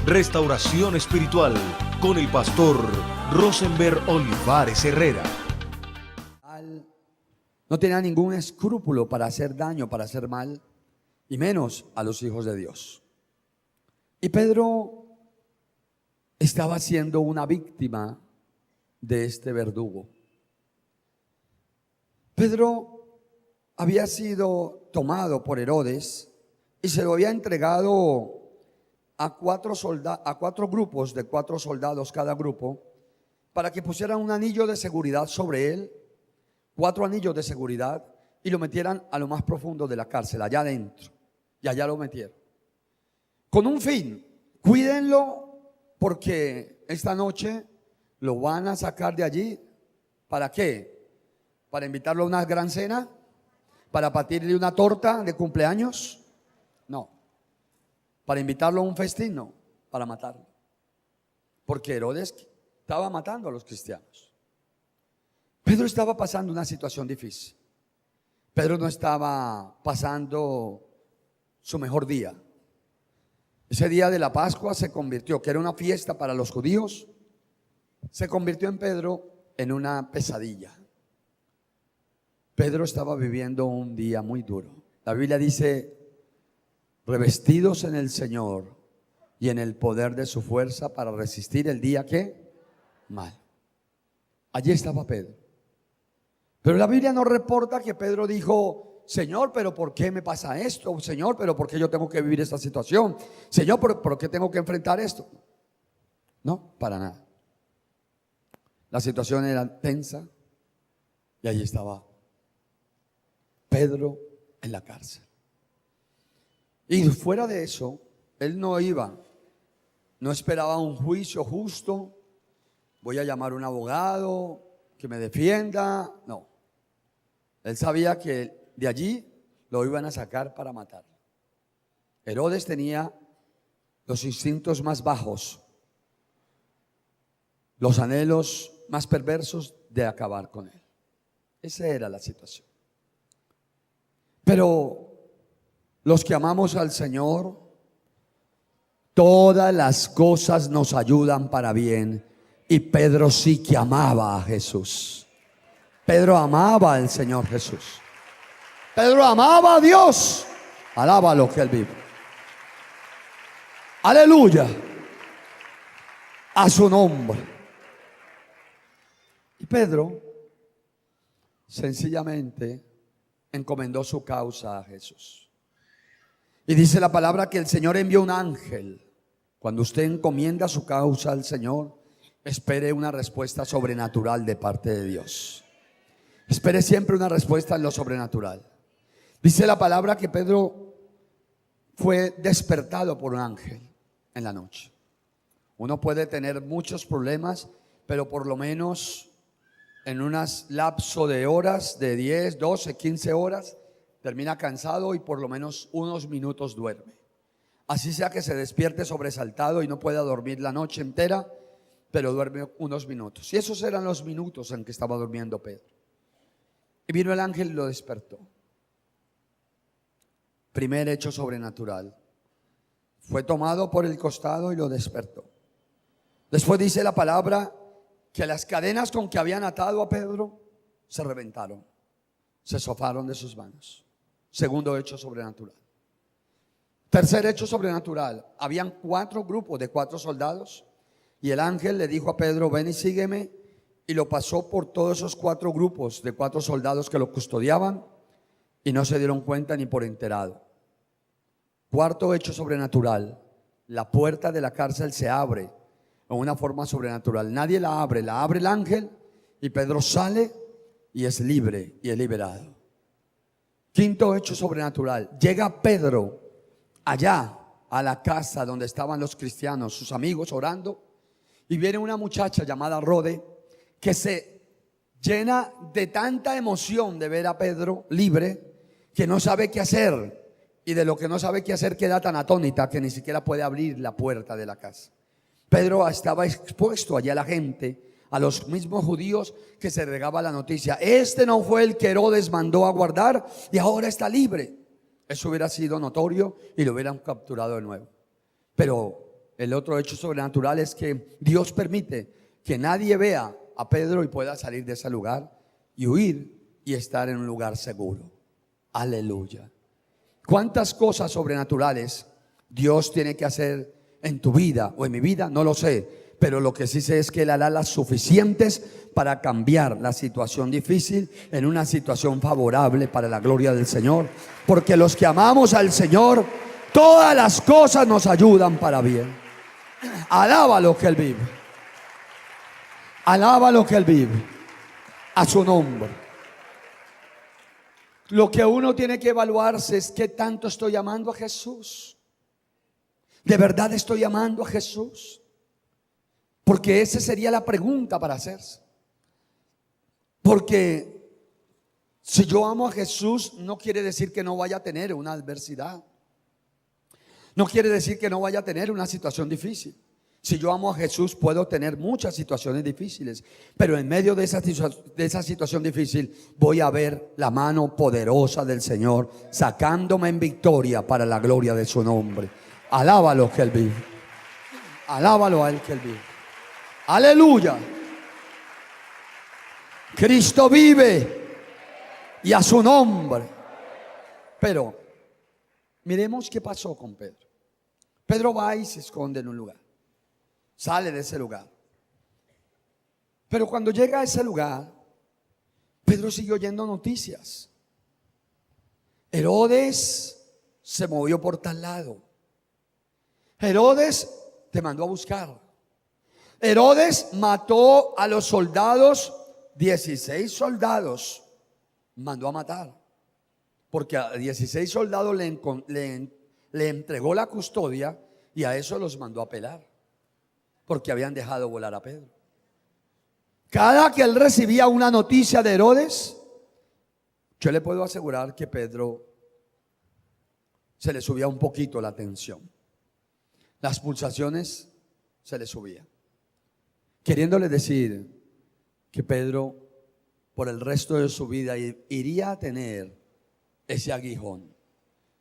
Restauración Espiritual con el pastor Rosenberg Olivares Herrera. No tenía ningún escrúpulo para hacer daño, para hacer mal, y menos a los hijos de Dios. Y Pedro estaba siendo una víctima de este verdugo. Pedro había sido tomado por Herodes y se lo había entregado a cuatro grupos de 4 soldados cada grupo, para que pusieran un anillo de seguridad sobre él, 4 anillos de seguridad, y lo metieran a lo más profundo de la cárcel, allá adentro. Y allá lo metieron con un fin: cuídenlo, porque esta noche lo van a sacar de allí. ¿Para qué? ¿Para invitarlo a una gran cena? ¿Para partirle una torta de cumpleaños? No. ¿Para invitarlo a un festín? No. Para matarlo, porque Herodes estaba matando a los cristianos. Pedro estaba pasando una situación difícil. Pedro no estaba pasando su mejor día. Ese día de la Pascua se convirtió, que era una fiesta para los judíos, se convirtió en Pedro en una pesadilla. Pedro estaba viviendo un día muy duro. La Biblia dice: revestidos en el Señor y en el poder de su fuerza, para resistir el día que mal. Allí estaba Pedro. Pero la Biblia no reporta que Pedro dijo: Señor, pero ¿por qué me pasa esto? Señor, pero ¿por qué yo tengo que vivir esta situación? Señor, ¿por qué tengo que enfrentar esto? No, para nada. La situación era tensa y allí estaba Pedro en la cárcel. Y fuera de eso, él no esperaba un juicio justo. Voy a llamar a un abogado que me defienda. No. Él sabía que de allí lo iban a sacar para matar. Herodes tenía los instintos más bajos, los anhelos más perversos de acabar con él. Esa era la situación. Pero los que amamos al Señor, todas las cosas nos ayudan para bien. Y Pedro sí que amaba a Jesús. Pedro amaba al Señor Jesús. Pedro amaba a Dios. Alaba lo que él vive. Aleluya a su nombre. Y Pedro sencillamente encomendó su causa a Jesús. Y dice la palabra que el Señor envió un ángel. Cuando usted encomienda su causa al Señor, espere una respuesta sobrenatural de parte de Dios. Espere siempre una respuesta en lo sobrenatural. Dice la palabra que Pedro fue despertado por un ángel en la noche. Uno puede tener muchos problemas, pero por lo menos en un lapso de horas, de 10, 12, 15 horas, termina cansado y por lo menos unos minutos duerme. Así sea que se despierte sobresaltado y no pueda dormir la noche entera, pero duerme unos minutos. Y esos eran los minutos en que estaba durmiendo Pedro. Y vino el ángel y lo despertó. Primer hecho sobrenatural. Fue tomado por el costado y lo despertó. Después dice la palabra que las cadenas con que habían atado a Pedro se reventaron, se sofaron de sus manos. Segundo hecho sobrenatural. Tercer hecho sobrenatural. Habían 4 grupos de 4 soldados. Y el ángel le dijo a Pedro: ven y sígueme. Y lo pasó por todos esos 4 grupos de 4 soldados que lo custodiaban, y no se dieron cuenta ni por enterado. Cuarto hecho sobrenatural. La puerta de la cárcel se abre en una forma sobrenatural. Nadie la abre el ángel, y Pedro sale y es libre y es liberado. Quinto hecho sobrenatural. Llega Pedro allá a la casa donde estaban los cristianos, sus amigos, orando. Y viene una muchacha llamada Rode, que se llena de tanta emoción de ver a Pedro libre, que no sabe qué hacer. Y de lo que no sabe qué hacer, queda tan atónita que ni siquiera puede abrir la puerta de la casa. Pedro estaba expuesto allá a la gente, a los mismos judíos, que se regaba la noticia: este no fue el que Herodes mandó a guardar y ahora está libre. Eso hubiera sido notorio y lo hubieran capturado de nuevo. Pero el otro hecho sobrenatural es que Dios permite que nadie vea a Pedro y pueda salir de ese lugar y huir y estar en un lugar seguro. Aleluya. ¿Cuántas cosas sobrenaturales Dios tiene que hacer en tu vida o en mi vida? No lo sé. Pero lo que sí sé es que Él hará las suficientes para cambiar la situación difícil en una situación favorable para la gloria del Señor. Porque los que amamos al Señor, todas las cosas nos ayudan para bien. Alaba lo que Él vive. Alaba lo que Él vive. A su nombre. Lo que uno tiene que evaluarse es qué tanto estoy amando a Jesús. ¿De verdad estoy amando a Jesús? Porque esa sería la pregunta para hacerse. Porque si yo amo a Jesús, no quiere decir que no vaya a tener una adversidad. No quiere decir que no vaya a tener una situación difícil. Si yo amo a Jesús, puedo tener muchas situaciones difíciles. Pero en medio de esa situación difícil, voy a ver la mano poderosa del Señor sacándome en victoria para la gloria de su nombre. Alábalo que Él vive. Alábalo a Él que Él vive. Aleluya. Cristo vive y a su nombre. Pero miremos qué pasó con Pedro. Pedro va y se esconde en un lugar. Sale de ese lugar. Pero cuando llega a ese lugar, Pedro siguió oyendo noticias. Herodes se movió por tal lado. Herodes te mandó a buscar. Herodes mató a los soldados, 16 soldados mandó a matar, porque a 16 soldados le entregó la custodia y a eso los mandó a pelar, porque habían dejado volar a Pedro. Cada que él recibía una noticia de Herodes, yo le puedo asegurar que Pedro se le subía un poquito la tensión, las pulsaciones se le subían. Queriéndole decir que Pedro por el resto de su vida iría a tener ese aguijón.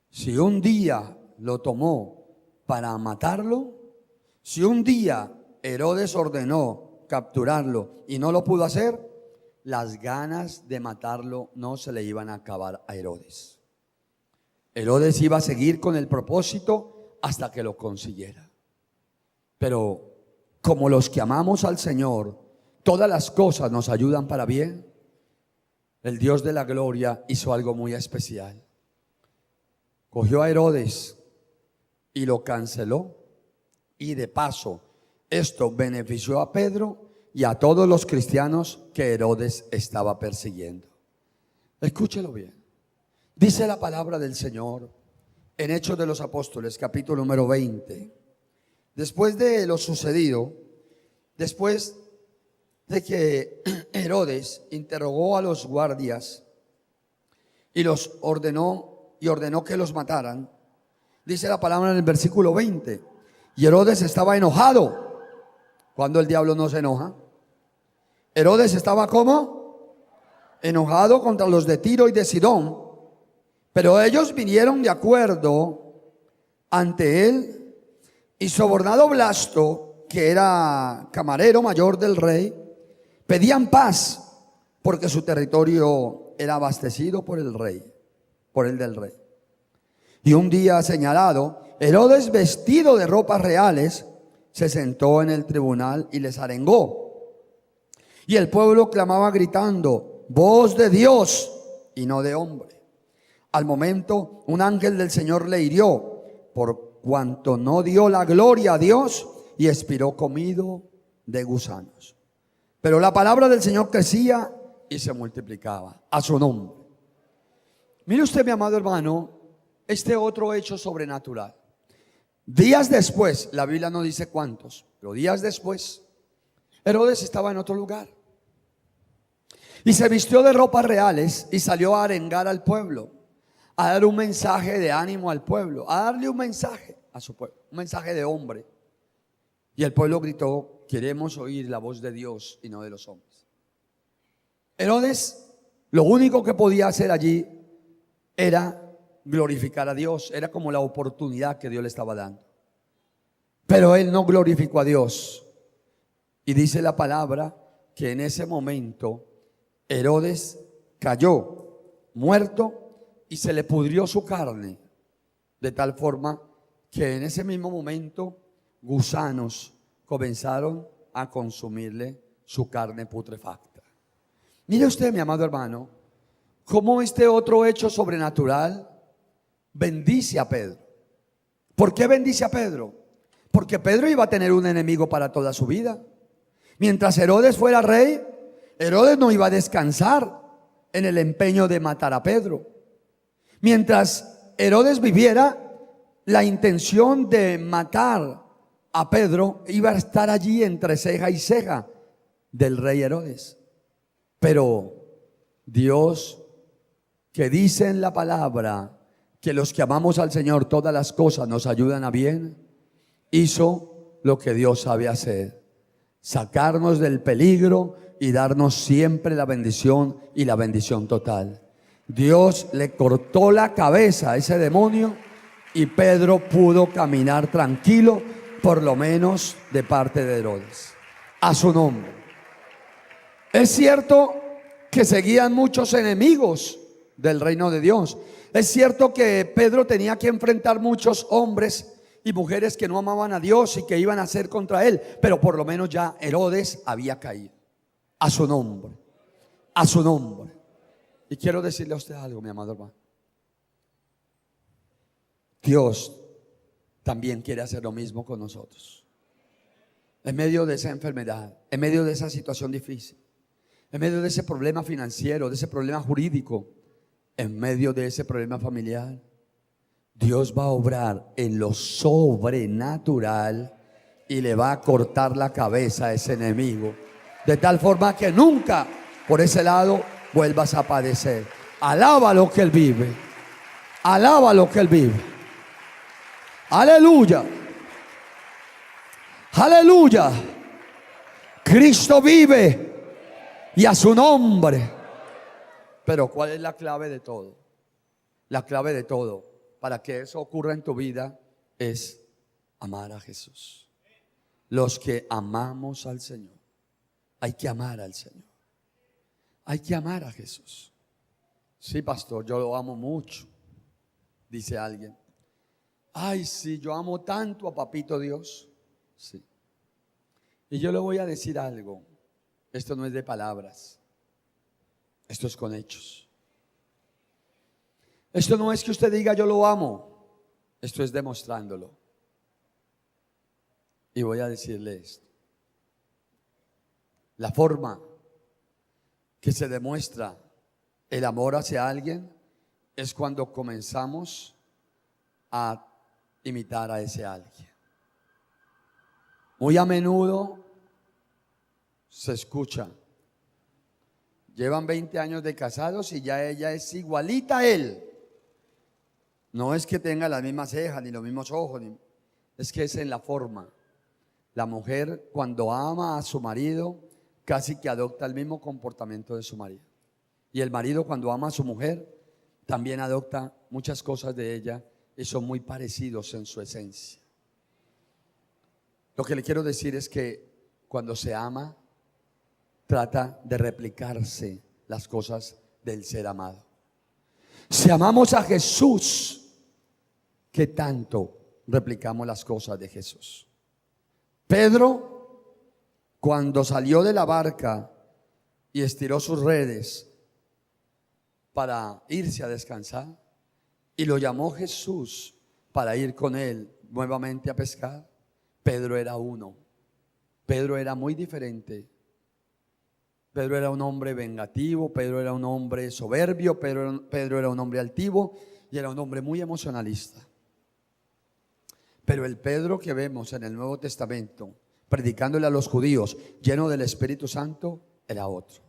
Si un día lo tomó para matarlo, si un día Herodes ordenó capturarlo y no lo pudo hacer, las ganas de matarlo no se le iban a acabar a Herodes. Herodes iba a seguir con el propósito hasta que lo consiguiera. Pero como los que amamos al Señor, todas las cosas nos ayudan para bien. El Dios de la gloria hizo algo muy especial. Cogió a Herodes y lo canceló. Y de paso, esto benefició a Pedro y a todos los cristianos que Herodes estaba persiguiendo. Escúchelo bien. Dice la palabra del Señor en Hechos de los Apóstoles, capítulo número 20. Después de lo sucedido, después de que Herodes interrogó a los guardias y los ordenó que los mataran, dice la palabra en el versículo 20, y Herodes estaba enojado. ¿Cuándo el diablo no se enoja? Herodes estaba ¿cómo? Enojado contra los de Tiro y de Sidón, pero ellos vinieron de acuerdo ante él. Y sobornado Blasto, que era camarero mayor del rey, pedían paz porque su territorio era abastecido por el rey, por el del rey. Y un día señalado, Herodes, vestido de ropas reales, se sentó en el tribunal y les arengó. Y el pueblo clamaba gritando: voz de Dios y no de hombre. Al momento, un ángel del Señor le hirió por cuanto no dio la gloria a Dios y expiró comido de gusanos. Pero la palabra del Señor crecía y se multiplicaba a su nombre. Mire usted, mi amado hermano, este otro hecho sobrenatural. Días después, la Biblia no dice cuántos, pero días después, Herodes estaba en otro lugar y se vistió de ropas reales y salió a arengar al pueblo, a dar un mensaje de ánimo al pueblo, a darle un mensaje a su pueblo, un mensaje de hombre. Y el pueblo gritó: queremos oír la voz de Dios y no de los hombres. Herodes, lo único que podía hacer allí era glorificar a Dios. Era como la oportunidad que Dios le estaba dando. Pero él no glorificó a Dios. Y dice la palabra que en ese momento Herodes cayó muerto y se le pudrió su carne, de tal forma que en ese mismo momento gusanos comenzaron a consumirle su carne putrefacta. Mire usted, mi amado hermano, cómo este otro hecho sobrenatural bendice a Pedro. ¿Por qué bendice a Pedro? Porque Pedro iba a tener un enemigo para toda su vida. Mientras Herodes fuera rey, Herodes no iba a descansar en el empeño de matar a Pedro. Mientras Herodes viviera, la intención de matar a Pedro iba a estar allí entre ceja y ceja del rey Herodes. Pero Dios, que dice en la palabra que los que amamos al Señor todas las cosas nos ayudan a bien, hizo lo que Dios sabe hacer: sacarnos del peligro y darnos siempre la bendición y la bendición total. Dios le cortó la cabeza a ese demonio y Pedro pudo caminar tranquilo, por lo menos de parte de Herodes. A su nombre. Es cierto que seguían muchos enemigos del reino de Dios. Es cierto que Pedro tenía que enfrentar muchos hombres y mujeres que no amaban a Dios y que iban a hacer contra él, pero por lo menos ya Herodes había caído. A su nombre, a su nombre. Y quiero decirle a usted algo, mi amado hermano. Dios también quiere hacer lo mismo con nosotros. En medio de esa enfermedad, en medio de esa situación difícil, en medio de ese problema financiero, de ese problema jurídico, en medio de ese problema familiar, Dios va a obrar en lo sobrenatural y le va a cortar la cabeza a ese enemigo, de tal forma que nunca por ese lado vuelvas a padecer. Alaba lo que Él vive. Alaba lo que Él vive. Aleluya. Aleluya. Cristo vive y a su nombre. Pero ¿cuál es la clave de todo? La clave de todo para que eso ocurra en tu vida es amar a Jesús. Los que amamos al Señor, hay que amar al Señor. Hay que amar a Jesús. Sí, pastor, yo lo amo mucho, dice alguien. Ay, sí, yo amo tanto a Papito Dios. Sí. Y yo le voy a decir algo. Esto no es de palabras. Esto es con hechos. Esto no es que usted diga yo lo amo. Esto es demostrándolo. Y voy a decirle esto. La forma que se demuestra el amor hacia alguien es cuando comenzamos a imitar a ese alguien. Muy a menudo se escucha: llevan 20 años de casados y ya ella es igualita a él. No es que tenga las mismas cejas ni los mismos ojos, es que es en la forma. La mujer, cuando ama a su marido, casi que adopta el mismo comportamiento de su marido. Y el marido, cuando ama a su mujer, también adopta muchas cosas de ella y son muy parecidos en su esencia. Lo que le quiero decir es que cuando se ama, trata de replicarse las cosas del ser amado. Si amamos a Jesús, ¿qué tanto replicamos las cosas de Jesús? Pedro, cuando salió de la barca y estiró sus redes para irse a descansar, y lo llamó Jesús para ir con él nuevamente a pescar, Pedro era uno. Pedro era muy diferente. Pedro era un hombre vengativo, Pedro era un hombre soberbio, Pedro era un hombre altivo y era un hombre muy emocionalista. Pero el Pedro que vemos en el Nuevo Testamento, predicándole a los judíos, lleno del Espíritu Santo, era otro.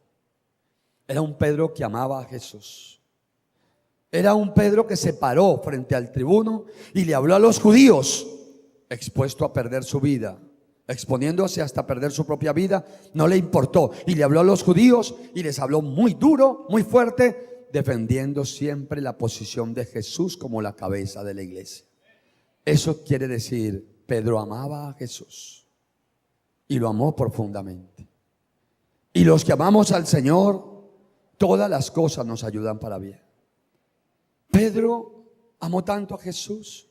Era un Pedro que amaba a Jesús. Era un Pedro que se paró frente al tribuno y le habló a los judíos, expuesto a perder su vida, exponiéndose hasta perder su propia vida. No le importó y le habló a los judíos y les habló muy duro, muy fuerte, defendiendo siempre la posición de Jesús como la cabeza de la iglesia. Eso quiere decir Pedro amaba a Jesús y lo amó profundamente. Y los que amamos al Señor, todas las cosas nos ayudan para bien. Pedro amó tanto a Jesús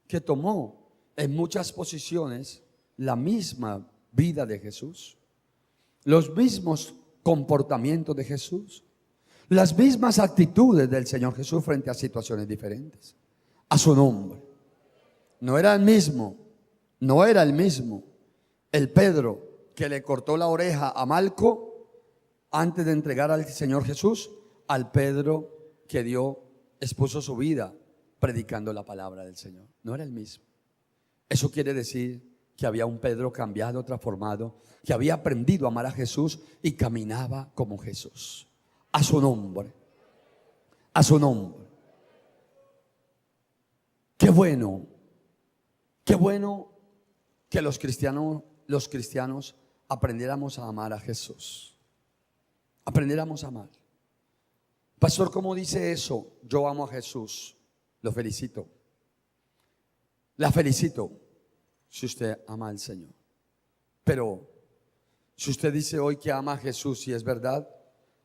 que tomó en muchas posiciones la misma vida de Jesús, los mismos comportamientos de Jesús, las mismas actitudes del Señor Jesús frente a situaciones diferentes. A su nombre. No era el mismo el Pedro que le cortó la oreja a Malco antes de entregar al Señor Jesús, al Pedro que expuso su vida predicando la palabra del Señor. No era el mismo. Eso quiere decir que había un Pedro cambiado, transformado, que había aprendido a amar a Jesús y caminaba como Jesús. A su nombre. A su nombre. Qué bueno que los cristianos aprendiéramos a amar a Jesús. Aprendiéramos a amar. Pastor, ¿cómo dice eso? Yo amo a Jesús. Lo felicito. La felicito si usted ama al Señor. Pero si usted dice hoy que ama a Jesús y es verdad,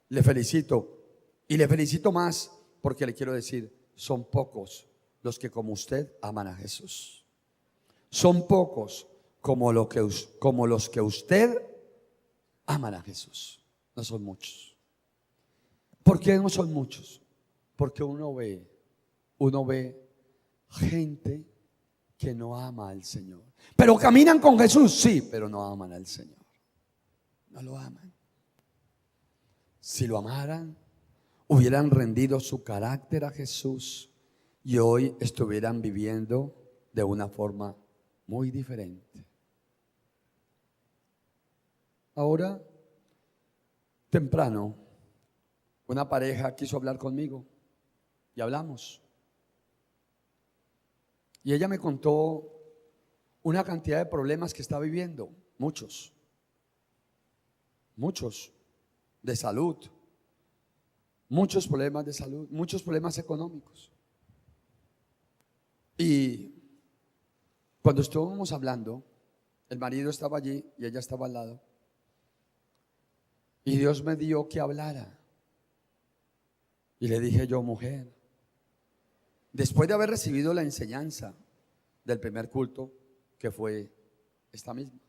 le felicito. Y le felicito más porque le quiero decir, son pocos los que como usted aman a Jesús. Son pocos como los que usted aman a Jesús. No son muchos. ¿Por qué no son muchos? Porque uno ve gente que no ama al Señor. Pero caminan con Jesús, sí, pero no aman al Señor. No lo aman. Si lo amaran, hubieran rendido su carácter a Jesús y hoy estuvieran viviendo de una forma muy diferente. Ahora, temprano, una pareja quiso hablar conmigo y hablamos. Y ella me contó una cantidad de problemas que está viviendo, muchos, de salud, muchos problemas de salud, muchos problemas económicos. Y cuando estuvimos hablando, el marido estaba allí y ella estaba al lado. Y Dios me dio que hablara. Y le dije yo, mujer, después de haber recibido la enseñanza del primer culto, que fue esta misma,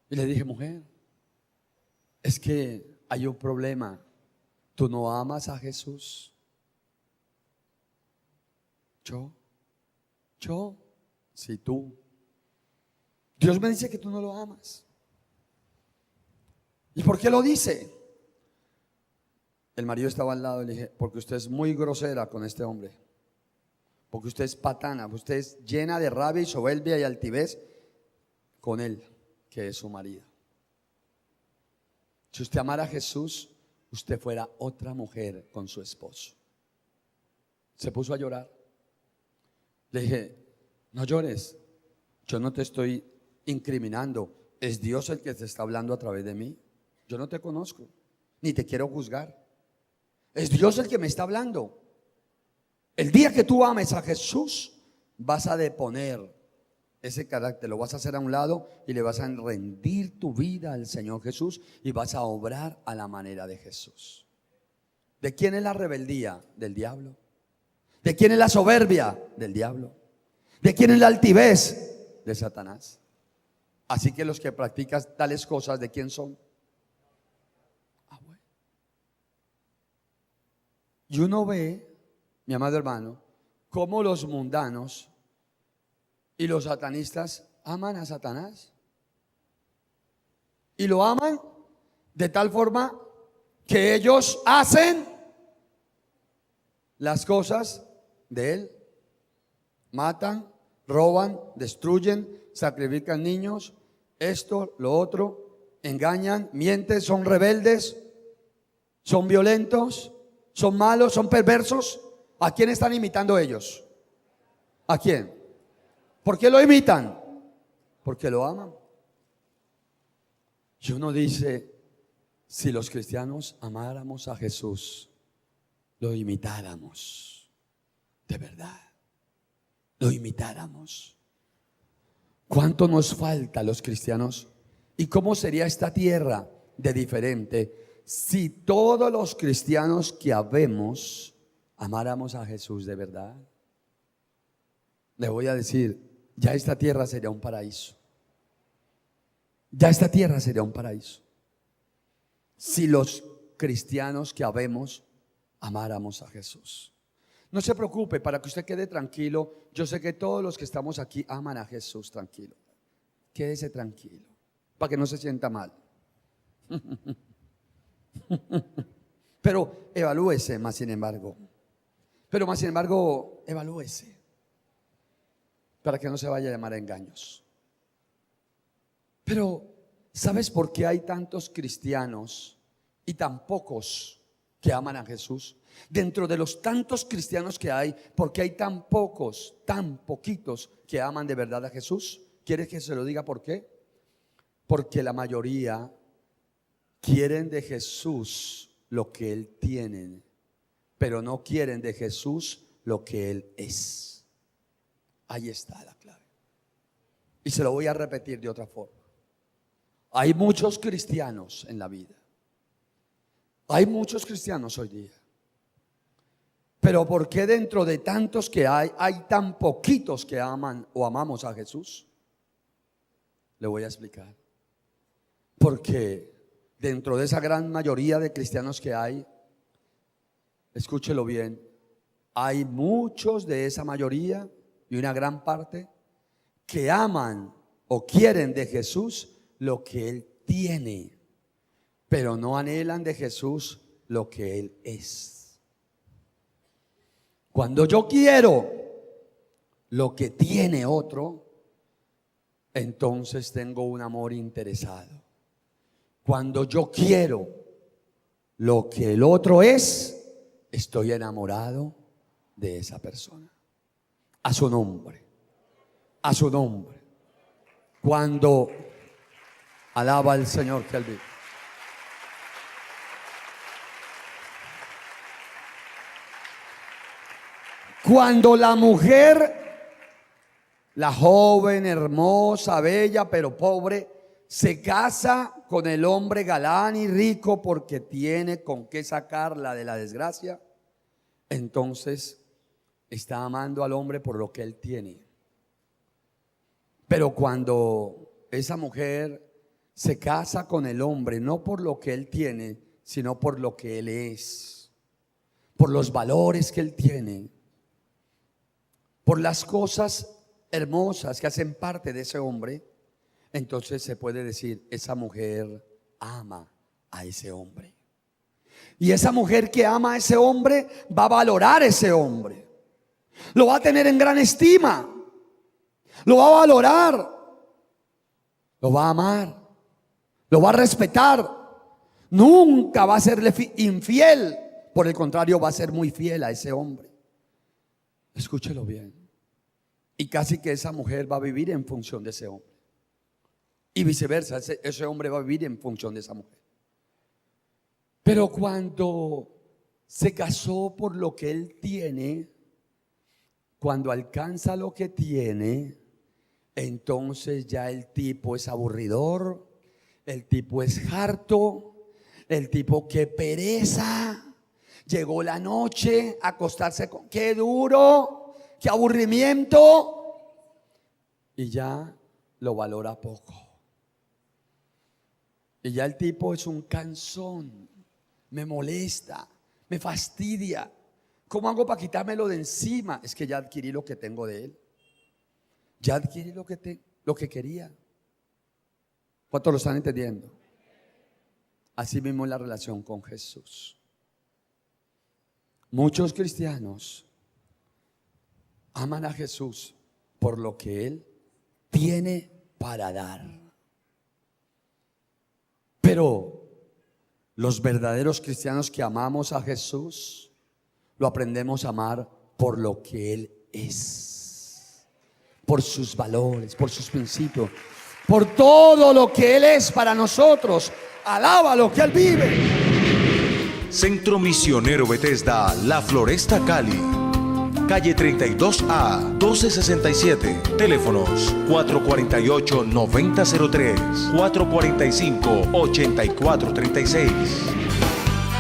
y le dije, mujer, es que hay un problema. ¿Tú no amas a Jesús? ¿Yo? Sí, tú. Dios me dice que tú no lo amas. ¿Y por qué lo dice? El marido estaba al lado y le dije, porque usted es muy grosera con este hombre. Porque usted es patana, usted es llena de rabia y soberbia y altivez con él, que es su marido. Si usted amara a Jesús, usted fuera otra mujer con su esposo. Se puso a llorar. Le dije, no llores, yo no te estoy incriminando, es Dios el que te está hablando a través de mí. Yo no te conozco, ni te quiero juzgar. Es Dios el que me está hablando. El día que tú ames a Jesús, vas a deponer ese carácter, lo vas a hacer a un lado y le vas a rendir tu vida al Señor Jesús y vas a obrar a la manera de Jesús. ¿De quién es la rebeldía? Del diablo. ¿De quién es la soberbia? Del diablo. ¿De quién es la altivez? De Satanás. Así que los que practican tales cosas, ¿de quién son? Bueno. Y uno ve, mi amado hermano, cómo los mundanos y los satanistas aman a Satanás. Y lo aman de tal forma que ellos hacen las cosas de él. Matan, roban, destruyen, sacrifican niños, esto, lo otro, engañan, mienten, son rebeldes, son violentos, son malos, son perversos. ¿A quién están imitando ellos? ¿A quién? ¿Por qué lo imitan? Porque lo aman. Y uno dice, si los cristianos amáramos a Jesús, lo imitáramos, de verdad, lo imitáramos. ¿Cuánto nos falta a los cristianos? ¿Y cómo sería esta tierra de diferente si todos los cristianos que habemos amáramos a Jesús de verdad? Le voy a decir, ya esta tierra sería un paraíso. Ya esta tierra sería un paraíso si los cristianos que habemos amáramos a Jesús. No se preocupe, para que usted quede tranquilo. Yo sé que todos los que estamos aquí aman a Jesús, tranquilo. Quédese tranquilo, para que no se sienta mal. Pero evalúese más sin embargo. Evalúese, para que no se vaya a llamar a engaños. Pero, ¿sabes por qué hay tantos cristianos y tan pocos que aman a Jesús? Dentro de los tantos cristianos que hay, ¿por qué hay tan pocos, tan poquitos que aman de verdad a Jesús? ¿Quieres que se lo diga por qué? Porque la mayoría quieren de Jesús lo que Él tiene, pero no quieren de Jesús lo que Él es. Ahí está la clave. Y se lo voy a repetir de otra forma. Hay muchos cristianos en la vida. Hay muchos cristianos hoy día. Pero ¿por qué dentro de tantos que hay tan poquitos que aman o amamos a Jesús? Le voy a explicar. Porque dentro de esa gran mayoría de cristianos que hay, escúchelo bien, hay muchos de esa mayoría y una gran parte que aman o quieren de Jesús lo que Él tiene, pero no anhelan de Jesús lo que Él es. Cuando yo quiero lo que tiene otro, entonces tengo un amor interesado. Cuando yo quiero lo que el otro es, estoy enamorado de esa persona. A su nombre, a su nombre. Cuando alaba al Señor que Él vive. Cuando la mujer, la joven, hermosa, bella, pero pobre, se casa con el hombre galán y rico porque tiene con qué sacarla de la desgracia, entonces está amando al hombre por lo que él tiene. Pero cuando esa mujer se casa con el hombre, no por lo que él tiene, sino por lo que él es, por los valores que él tiene, por las cosas hermosas que hacen parte de ese hombre, entonces se puede decir, esa mujer ama a ese hombre. Y esa mujer que ama a ese hombre va a valorar a ese hombre, lo va a tener en gran estima, lo va a valorar, lo va a amar, lo va a respetar. Nunca va a serle infiel, por el contrario, va a ser muy fiel a ese hombre. Escúchelo bien. Y casi que esa mujer va a vivir en función de ese hombre. Y viceversa, ese hombre va a vivir en función de esa mujer. Pero cuando se casó por lo que él tiene, cuando alcanza lo que tiene, entonces ya el tipo es aburridor, el tipo es harto, el tipo qué pereza, llegó la noche a acostarse con, qué duro, qué aburrimiento, y ya lo valora poco. Y ya el tipo es un cansón, me molesta, me fastidia. ¿Cómo hago para quitármelo de encima? Es que ya adquirí lo que tengo de él. Ya adquirí lo que quería. ¿Cuántos lo están entendiendo? Así mismo es la relación con Jesús. Muchos cristianos aman a Jesús por lo que Él tiene para dar. Pero los verdaderos cristianos que amamos a Jesús, lo aprendemos a amar por lo que Él es, por sus valores, por sus principios, por todo lo que Él es para nosotros. Alaba lo que Él vive. Centro Misionero Bethesda, La Floresta, Cali. calle 32A, 1267. Teléfonos 448-9003, 445-8436.